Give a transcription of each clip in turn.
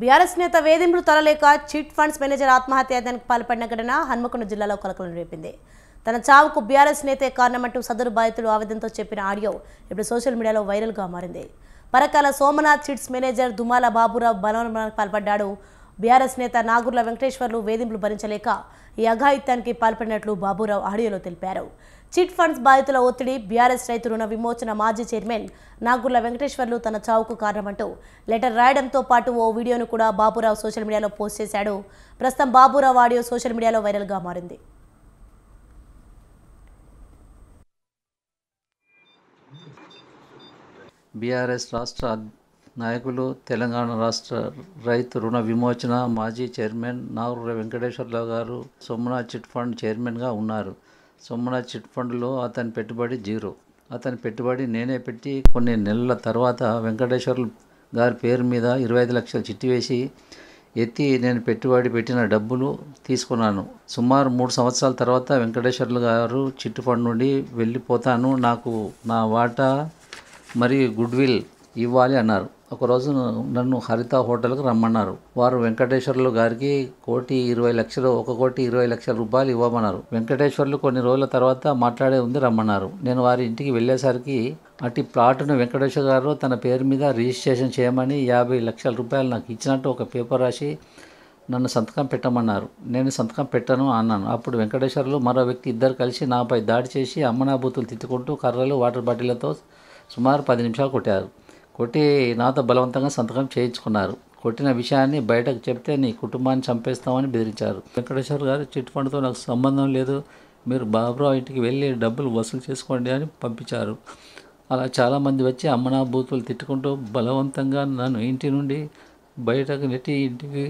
BRS నేత వేధింపులు తలలేక chit funds manager ఆత్మహత్యాయత్నానికి పాల్పడిన ఘటన హన్మకొండ జిల్లాలో కలకలం రేపింది. తన చావుకు బీఆర్ఎస్ నేతే కారణమంటూ సదరు బాధితుడు ఆవేదనతో చెప్పిన ఆడియో ఇప్పుడు సోషల్ మీడియాలో వైరల్గా మారింది. పరకాల సోమనాథ్ చిట్స్ మేనేజర్ దుమాల బాబురావు బలవన్మరణానికి పాల్పడ్డాడు. బీఆర్ఎస్ నేత నాగుర్ల వెంకటేశ్వర్లు వేధింపులు భరించలేక ఈ అఘాయిత్యానికి పాల్పడినట్లు బాబురావు ఆడియోలో తెలిపారు. చిట్ ఫండ్స్ బాధితుల ఒత్తిడి, బీఆర్ఎస్ రైతు రుణ విమోచన మాజీ చైర్మన్ నాగుర్ల వెంకటేశ్వర్లు తన చావుకు కారణమంటూ లెటర్ రాయడంతో పాటు ఓ వీడియోను కూడా బాబురావు సోషల్ మీడియాలో పోస్ట్ చేశాడు. ప్రస్తుతం బాబురావు ఆడియో సోషల్ మీడియాలో వైరల్గా మారింది. బీఆర్ఎస్ రాష్ట్ర నాయకులు, తెలంగాణ రాష్ట్ర రైతు రుణ విమోచన మాజీ చైర్మన్ నాగుర్ల వెంకటేశ్వర్రావు గారు సోమనాథ్ చిట్ ఫండ్ చైర్మన్గా ఉన్నారు. సోమనాథ్ చిట్ ఫండ్లో అతని పెట్టుబడి జీరో. అతని పెట్టుబడి నేనే పెట్టి కొన్ని నెలల తర్వాత వెంకటేశ్వర్లు గారి పేరు మీద 25 లక్షలు చిట్టి వేసి ఎత్తి నేను పెట్టుబడి పెట్టిన డబ్బులు తీసుకున్నాను. సుమారు 3 సంవత్సరాల తర్వాత వెంకటేశ్వర్లు గారు చిట్ ఫండ్ నుండి వెళ్ళిపోతాను, నాకు నా వాటా మరియు గుడ్విల్ ఇవ్వాలి అన్నారు. ఒకరోజు నన్ను హరిత హోటల్కి రమ్మన్నారు. వారు వెంకటేశ్వర్లు గారికి 1,20 లక్షల రూపాయలు ఇవ్వమన్నారు. వెంకటేశ్వర్లు కొన్ని రోజుల తర్వాత మాట్లాడే ఉంది రమ్మన్నారు. నేను వారి ఇంటికి వెళ్ళేసరికి అటు ప్లాట్ను వెంకటేశ్వర గారు తన పేరు మీద రిజిస్ట్రేషన్ చేయమని 50 లక్షల రూపాయలు నాకు ఇచ్చినట్టు ఒక పేపర్ రాసి నన్ను సంతకం పెట్టమన్నారు. నేను సంతకం పెట్టను అన్నాను. అప్పుడు వెంకటేశ్వర్లు మరో వ్యక్తి ఇద్దరు కలిసి నాపై దాడి చేసి అమ్మనాబూతులు తిట్టుకుంటూ కర్రలు, వాటర్ బాటిళ్లతో సుమారు 10 నిమిషాలు కొట్టి నాతో బలవంతంగా సంతకం చేయించుకున్నారు. కొట్టిన విషయాన్ని బయటకు చెప్తే నీ కుటుంబాన్ని చంపేస్తామని బెదిరించారు. వెంకటేశ్వర గారు చిట్ ఫండ్తో నాకు సంబంధం లేదు, మీరు బాబురావు ఇంటికి వెళ్ళి డబ్బులు వసూలు చేసుకోండి అని పంపించారు. అలా చాలామంది వచ్చి అమ్మనాబూతులు తిట్టుకుంటూ బలవంతంగా నన్ను ఇంటి నుండి బయటకు నెట్టి ఇంటికి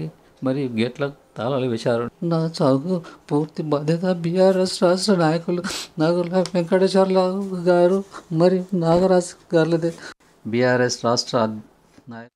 మరియు గేట్లకు తాళాలు వేశారు. నా చావుకు పూర్తి బాధ్యత బీఆర్ఎస్ రాష్ట్ర నాయకులు నాగుర్ల వెంకటేశ్వర్లు గారు మరియు నాగరాజు గారులదే. బీఆర్ఎస్ రాష్ట్ర నాయకులు